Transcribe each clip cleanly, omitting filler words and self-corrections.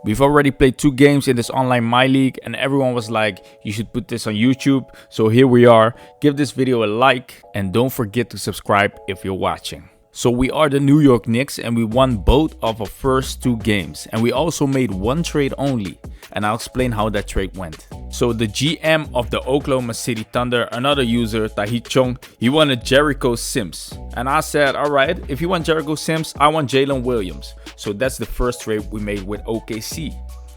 We've already played 2 games in this online MyLeague and everyone was like, you should put this on YouTube. So here we are. Give this video a like and don't forget to subscribe if you're watching. So we are the New York Knicks and we won both of our first 2 games. And we also made 1 trade only. And I'll explain how that trade went. So the GM of the Oklahoma City Thunder, another user, Tahi Chong, he wanted Jericho Sims. And I said, alright, if you want Jericho Sims, I want Jalen Williams. So that's the first trade we made with OKC.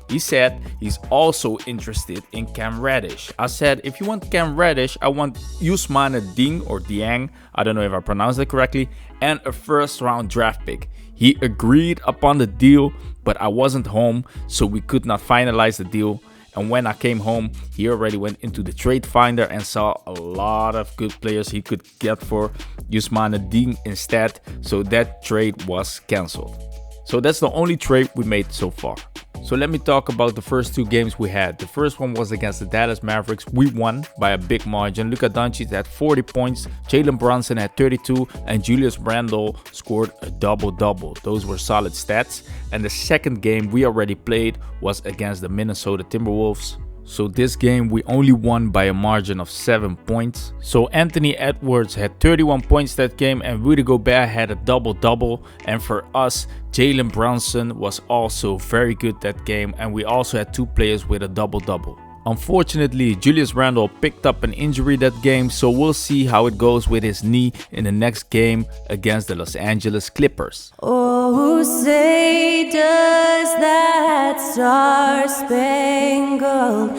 He said he's also interested in Cam Reddish. I said, if you want Cam Reddish, I want Ousmane Ding or Dieng, I don't know if I pronounced it correctly, and a first round draft pick. He agreed upon the deal, but I wasn't home, so we could not finalize the deal. And when I came home, he already went into the trade finder and saw a lot of good players he could get for Ousmane Ding instead, so that trade was cancelled. So that's the only trade we made so far. So let me talk about the first 2 games we had. The first one was against the Dallas Mavericks. We won by a big margin. Luka Doncic had 40 points, Jalen Brunson had 32, and Julius Randle scored a double-double. Those were solid stats. And the second game we already played was against the Minnesota Timberwolves. So this game we only won by a margin of 7 points. So Anthony Edwards had 31 points that game and Rudy Gobert had a double-double. And for us, Jalen Brunson was also very good that game and we also had 2 players with a double-double. Unfortunately, Julius Randle picked up an injury that game, so we'll see how it goes with his knee in the next game against the Los Angeles Clippers. Oh, say does that star-spangled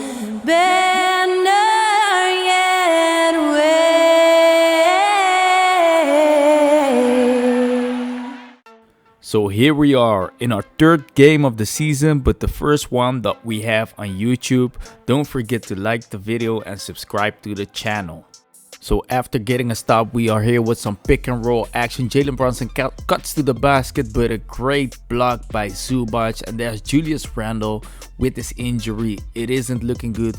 banner yet wave? So here we are in our 3rd game of the season, but the first one that we have on YouTube. Don't forget to like the video and subscribe to the channel. So after getting a stop, we are here with some pick and roll action. Jalen Brunson cuts to the basket, but a great block by Zubac. And there's Julius Randle with his injury. It isn't looking good.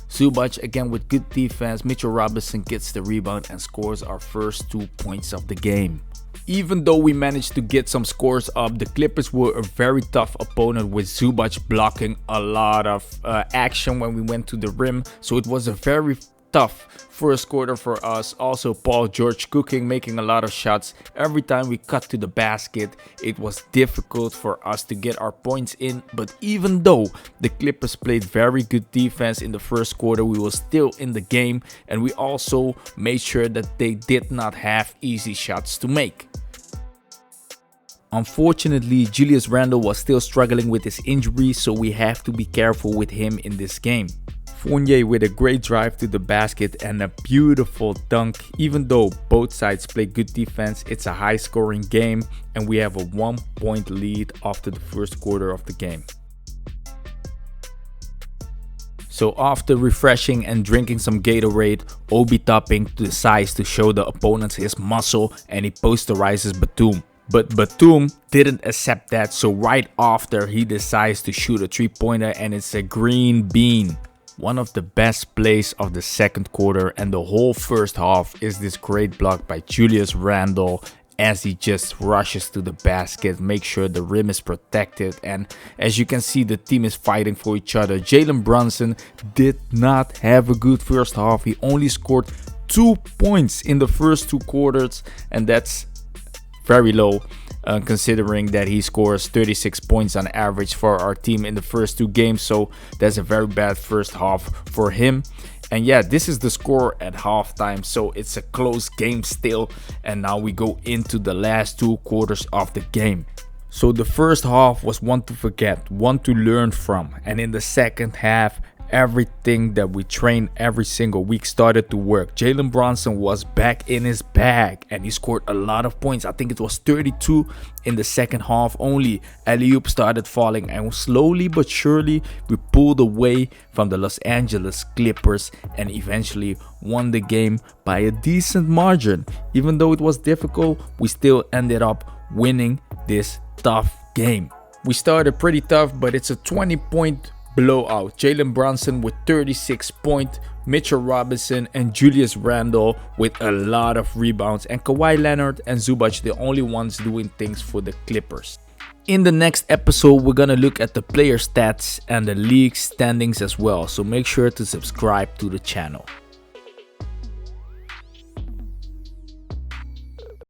Zubac again with good defense. Mitchell Robinson gets the rebound and scores our first 2 points of the game. Even though we managed to get some scores up, the Clippers were a very tough opponent with Zubac blocking a lot of action when we went to the rim. So it was a very tough first quarter for us. Also Paul George cooking, making a lot of shots. Every time we cut to the basket, it was difficult for us to get our points in. But even though the Clippers played very good defense in the first quarter, we were still in the game. And we also made sure that they did not have easy shots to make. Unfortunately, Julius Randle was still struggling with his injury, so we have to be careful with him in this game. Fournier with a great drive to the basket and a beautiful dunk. Even though both sides play good defense, it's a high scoring game and we have a 1-point lead after the first quarter of the game. So after refreshing and drinking some Gatorade, Obi Toppin decides to show the opponents his muscle and he posterizes Batum. But Batum didn't accept that, so right after he decides to shoot a 3-pointer and it's a green bean. One of the best plays of the second quarter and the whole first half is this great block by Julius Randle as he just rushes to the basket, make sure the rim is protected, and as you can see the team is fighting for each other. Jalen Brunson did not have a good first half. He only scored 2 points in the first 2 quarters and that's very low considering that he scores 36 points on average for our team in the first 2 games. So that's a very bad first half for him. And yeah, this is the score at halftime. So it's a close game still. And now we go into the last 2 quarters of the game. So the first half was one to forget, one to learn from. And in the second half, everything that we trained every single week started to work. Jalen Brunson was back in his bag and he scored a lot of points. I think it was 32 in the second half only. Alley-oop started falling and slowly but surely we pulled away from the Los Angeles Clippers and eventually won the game by a decent margin. Even though it was difficult, we still ended up winning this tough game. We started pretty tough, but it's a 20-point blowout. Jalen Brunson with 36 points, Mitchell Robinson and Julius Randle with a lot of rebounds, and Kawhi Leonard and Zubac the only ones doing things for the Clippers. In the next episode, we're gonna look at the player stats and the league standings as well, so make sure to subscribe to the channel.